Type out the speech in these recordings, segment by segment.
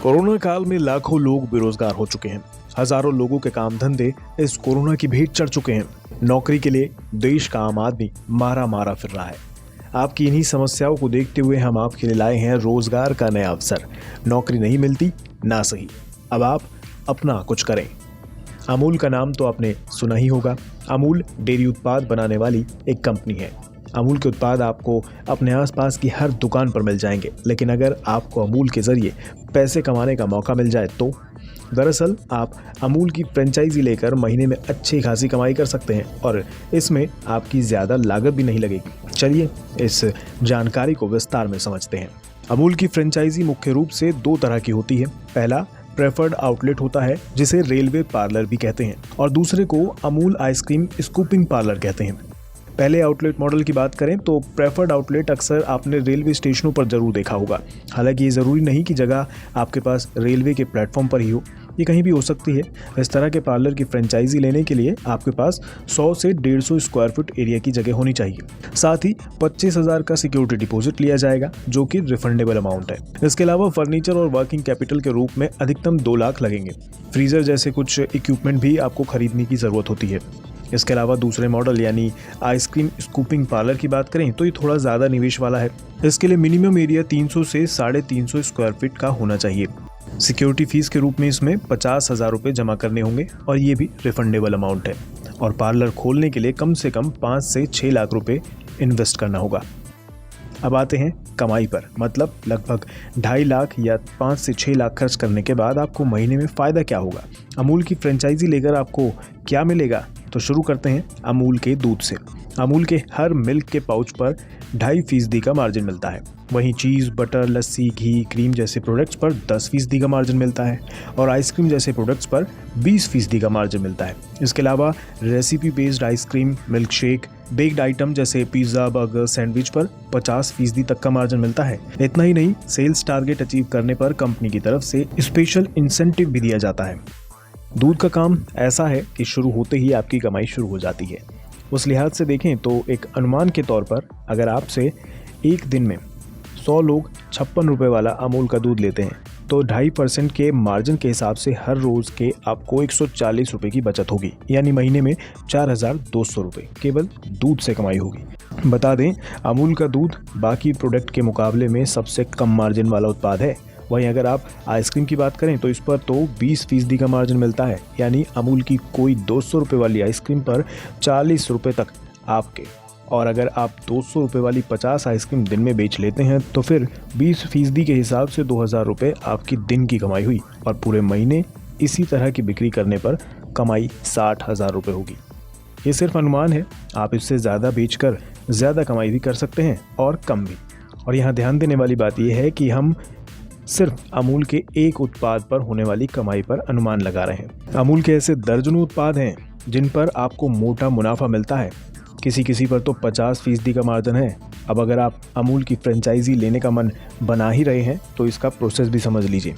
Corona काल में लाखों लोग बेरोजगार हो चुके हैं। हजारों लोगों के काम धंधे इस कोरोना की भेंट चढ़ चुके हैं। नौकरी के लिए देश का आम आदमी मारा मारा फिर रहा है। आपकी इन्हीं समस्याओं को देखते हुए हम आपके लिए लाए हैं रोजगार का नया अवसर। नौकरी नहीं मिलती ना सही, अब आप अपना कुछ करें। अमूल का नाम तो आपने सुना ही होगा। अमूल डेयरी उत्पाद बनाने वाली एक कंपनी है। अमूल के उत्पाद आपको अपने आसपास की हर दुकान पर मिल जाएंगे, लेकिन अगर आपको अमूल के जरिए पैसे कमाने का मौका मिल जाए तो दरअसल आप अमूल की फ्रेंचाइजी लेकर महीने में अच्छी खासी कमाई कर सकते हैं और इसमें आपकी ज़्यादा लागत भी नहीं लगेगी। चलिए इस जानकारी को विस्तार में समझते हैं। अमूल की फ्रेंचाइजी मुख्य रूप से दो तरह की होती है। पहला प्रेफर्ड आउटलेट होता है जिसे रेलवे पार्लर भी कहते हैं, और दूसरे को अमूल आइसक्रीम स्कूपिंग पार्लर कहते हैं। पहले आउटलेट मॉडल की बात करें तो प्रेफर्ड आउटलेट अक्सर आपने रेलवे स्टेशनों पर जरूर देखा होगा। हालांकि ये ज़रूरी नहीं कि जगह आपके पास रेलवे के प्लेटफॉर्म पर ही हो, ये कहीं भी हो सकती है। इस तरह के पार्लर की फ्रेंचाइजी लेने के लिए आपके पास 100 से 150 स्क्वायर फुट एरिया की जगह होनी चाहिए। साथ ही 25,000 का सिक्योरिटी डिपॉजिट लिया जाएगा, जो कि रिफंडेबल अमाउंट है। इसके अलावा फर्नीचर और वर्किंग कैपिटल के रूप में अधिकतम 2 लाख लगेंगे। फ्रीजर जैसे कुछ इक्विपमेंट भी आपको खरीदने की ज़रूरत होती है। इसके अलावा दूसरे मॉडल यानी आइसक्रीम स्कूपिंग पार्लर की बात करें तो ये थोड़ा ज़्यादा निवेश वाला है। इसके लिए मिनिमम एरिया 300 से 350 स्क्वायर फीट का होना चाहिए। सिक्योरिटी फीस के रूप में इसमें 50,000 रुपये जमा करने होंगे और ये भी रिफंडेबल अमाउंट है। और पार्लर खोलने के लिए कम से कम 5 से 6 लाख रुपये इन्वेस्ट करना होगा। अब आते हैं कमाई पर, मतलब लगभग 2.5 लाख या 5 से 6 लाख खर्च करने के बाद आपको महीने में फ़ायदा क्या होगा। अमूल की फ्रेंचाइजी लेकर आपको क्या मिलेगा, तो शुरू करते हैं अमूल के दूध से। अमूल के हर मिल्क के पाउच पर 2.5% का मार्जिन मिलता है। वहीं चीज़, बटर, लस्सी, घी, क्रीम जैसे प्रोडक्ट्स पर 10% का मार्जिन मिलता है और आइसक्रीम जैसे प्रोडक्ट्स पर 20% का मार्जिन मिलता है। इसके अलावा recipe based ice cream, milk shake, baked item जैसे पिज़्ज़ा, बर्गर, सैंडविच पर 50% तक का मार्जिन मिलता है। इतना ही नहीं, सेल्स टारगेट अचीव करने पर कंपनी की तरफ से स्पेशल इंसेंटिव भी दिया जाता है। दूध का काम ऐसा है कि शुरू होते ही आपकी कमाई शुरू हो जाती है। उस लिहाज से देखें तो एक अनुमान के तौर पर अगर आपसे एक दिन में 100 लोग 56 रुपये वाला अमूल का दूध लेते हैं तो 2.5% के मार्जिन के हिसाब से हर रोज़ के आपको 140 रुपये की बचत होगी, यानी महीने में 4,200 रुपये केवल दूध से कमाई होगी। बता दें, अमूल का दूध बाकी प्रोडक्ट के मुकाबले में सबसे कम मार्जिन वाला उत्पाद है। वहीं अगर आप आइसक्रीम की बात करें तो इस पर तो 20% का मार्जिन मिलता है, यानी अमूल की कोई 200 रुपये वाली आइसक्रीम पर 40 रुपये तक आपके, और अगर आप 200 रुपये वाली 50 आइसक्रीम दिन में बेच लेते हैं तो फिर 20% के हिसाब से 2,000 रुपये आपकी दिन की कमाई हुई, और पूरे महीने इसी तरह की बिक्री करने पर कमाई 60,000 रुपये होगी। ये सिर्फ अनुमान है, आप इससे ज़्यादा बेचकर ज़्यादा कमाई भी कर सकते हैं और कम भी। और यहाँ ध्यान देने वाली बात यह है कि हम सिर्फ अमूल के एक उत्पाद पर होने वाली कमाई पर अनुमान लगा रहे हैं। अमूल के ऐसे दर्जनों उत्पाद हैं जिन पर आपको मोटा मुनाफा मिलता है। किसी किसी पर तो 50% का मार्जिन है। अब अगर आप अमूल की फ्रेंचाइजी लेने का मन बना ही रहे हैं तो इसका प्रोसेस भी समझ लीजिए।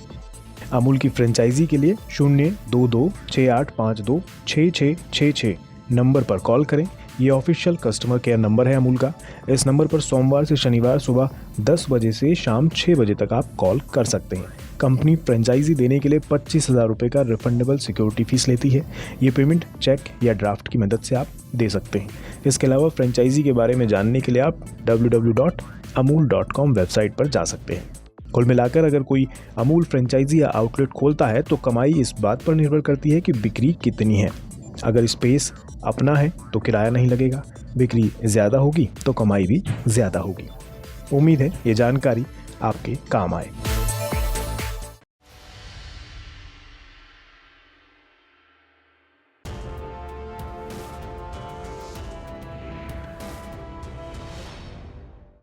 अमूल की फ्रेंचाइजी के लिए 02268526666 नंबर पर कॉल करें। ये ऑफिशियल कस्टमर केयर नंबर है अमूल का। इस नंबर पर सोमवार से शनिवार सुबह 10 बजे से शाम 6 बजे तक आप कॉल कर सकते हैं। कंपनी फ्रेंचाइजी देने के लिए 25,000 रुपये का रिफंडेबल सिक्योरिटी फीस लेती है। ये पेमेंट चेक या ड्राफ्ट की मदद से आप दे सकते हैं। इसके अलावा फ्रेंचाइजी के बारे में जानने के लिए आप www.amul.com वेबसाइट पर जा सकते हैं। कुल मिलाकर अगर कोई अमूल फ्रेंचाइजी या आउटलेट खोलता है तो कमाई इस बात पर निर्भर करती है कि बिक्री कितनी है। अगर स्पेस अपना है तो किराया नहीं लगेगा, बिक्री ज़्यादा होगी तो कमाई भी ज़्यादा होगी। उम्मीद है ये जानकारी आपके काम आए।